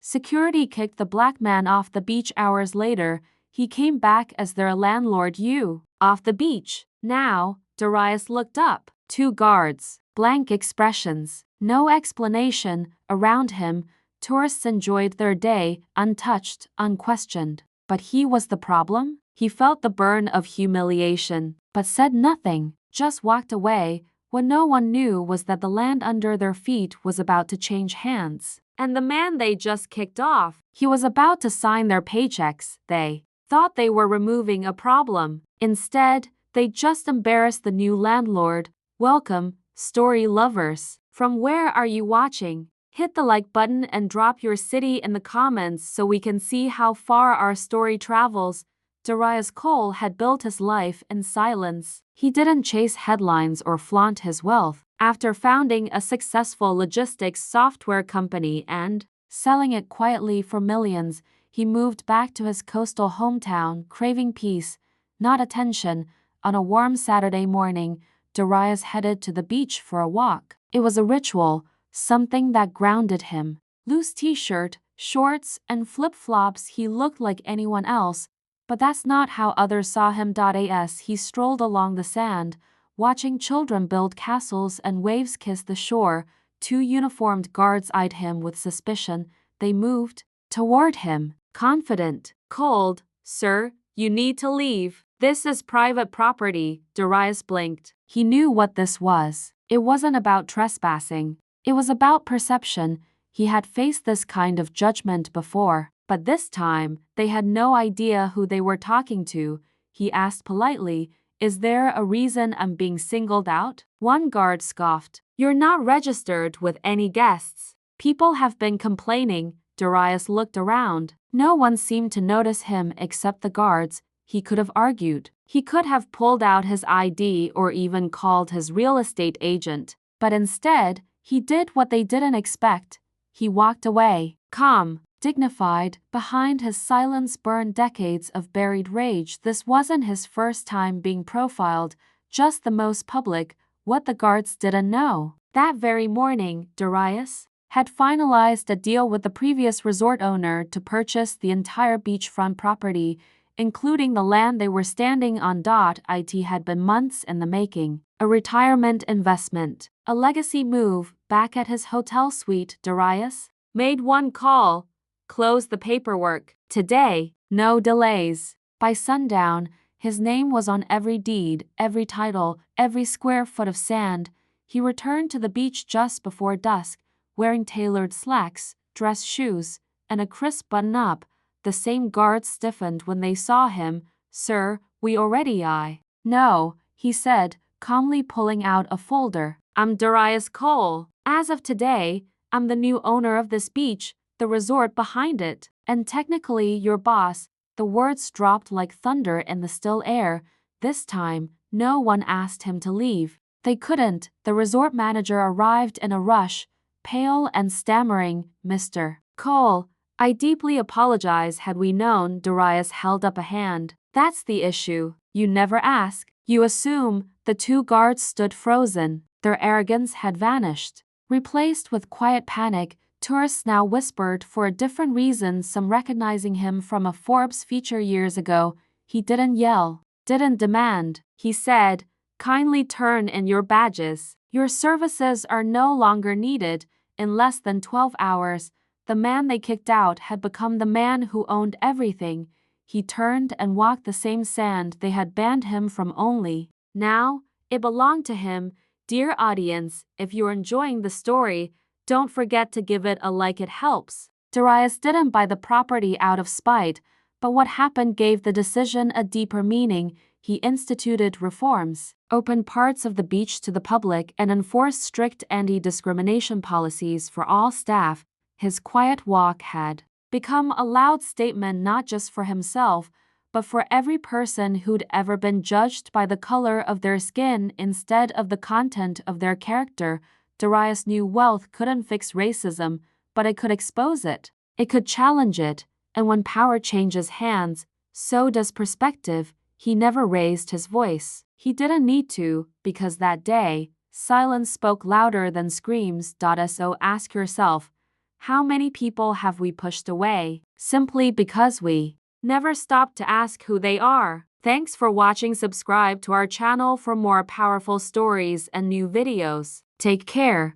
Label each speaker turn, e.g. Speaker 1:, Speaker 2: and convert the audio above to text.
Speaker 1: Security kicked the black man off the beach hours later. He came back as their landlord. You. Off the beach. Now, Darius looked up. 2 guards. Blank expressions. No explanation. Around him, tourists enjoyed their day, untouched, unquestioned. But he was the problem? He felt the burn of humiliation, but said nothing, just walked away. What no one knew was that the land under their feet was about to change hands. And the man they just kicked off, he was about to sign their paychecks. They thought they were removing a problem. Instead, they just embarrassed the new landlord. Welcome, story lovers. From where are you watching? Hit the like button and drop your city in the comments so we can see how far our story travels. Darius Cole had built his life in silence. He didn't chase headlines or flaunt his wealth. After founding a successful logistics software company and selling it quietly for millions, he moved back to his coastal hometown, craving peace, not attention. On a warm Saturday morning, Darius headed to the beach for a walk. It was a ritual, something that grounded him. Loose t-shirt, shorts, and flip-flops, he looked like anyone else, but that's not how others saw him. As he strolled along the sand, watching children build castles and waves kiss the shore, 2 uniformed guards eyed him with suspicion. They moved toward him, confident. Cold. Sir, you need to leave. This is private property. Darius blinked. He knew what this was. It wasn't about trespassing. It was about perception. He had faced this kind of judgment before, but this time, they had no idea who they were talking to. He asked politely, "Is there a reason I'm being singled out?" One guard scoffed. "You're not registered with any guests. People have been complaining." Darius looked around. No one seemed to notice him except the guards. He could have argued. He could have pulled out his ID or even called his real estate agent. But instead, he did what they didn't expect. He walked away, calm, dignified. Behind his silence burned decades of buried rage. This wasn't his first time being profiled, just the most public. What the guards didn't know. That very morning, Darius had finalized a deal with the previous resort owner to purchase the entire beachfront property, including the land they were standing on. It had been months in the making. A retirement investment, a legacy move. Back at his hotel suite, Darius made one call, closed the paperwork. Today, no delays. By sundown, his name was on every deed, every title, every square foot of sand. He returned to the beach just before dusk, wearing tailored slacks, dress shoes, and a crisp button-up. The same guards stiffened when they saw him. "Sir, we already No," he said, calmly pulling out a folder. "I'm Darius Cole. As of today, I'm the new owner of this beach, the resort behind it, and technically your boss." The words dropped like thunder in the still air. This time, no one asked him to leave. They couldn't. The resort manager arrived in a rush, pale and stammering. "Mr. Cole, I deeply apologize. Had we known," Darius held up a hand. "That's the issue. You never ask. You assume." The 2 guards stood frozen. Their arrogance had vanished, replaced with quiet panic. Tourists now whispered for a different reason, some recognizing him from a Forbes feature years ago. He didn't yell, didn't demand. He said, "Kindly turn in your badges. Your services are no longer needed." In less than 12 hours, the man they kicked out had become the man who owned everything. He turned and walked the same sand they had banned him from. Only now, it belonged to him. Dear audience, if you're enjoying the story, don't forget to give it a like. It helps. Darius didn't buy the property out of spite, but what happened gave the decision a deeper meaning. He instituted reforms, opened parts of the beach to the public, and enforced strict anti-discrimination policies for all staff. His quiet walk had become a loud statement not just for himself, but for every person who'd ever been judged by the color of their skin instead of the content of their character. Darius knew wealth couldn't fix racism, but it could expose it. It could challenge it, and when power changes hands, so does perspective. He never raised his voice. He didn't need to, because that day, silence spoke louder than screams. So ask yourself, How many people have we pushed away simply because we never stopped to ask who they are? Thanks for watching. Subscribe to our channel for more powerful stories and new videos. Take care.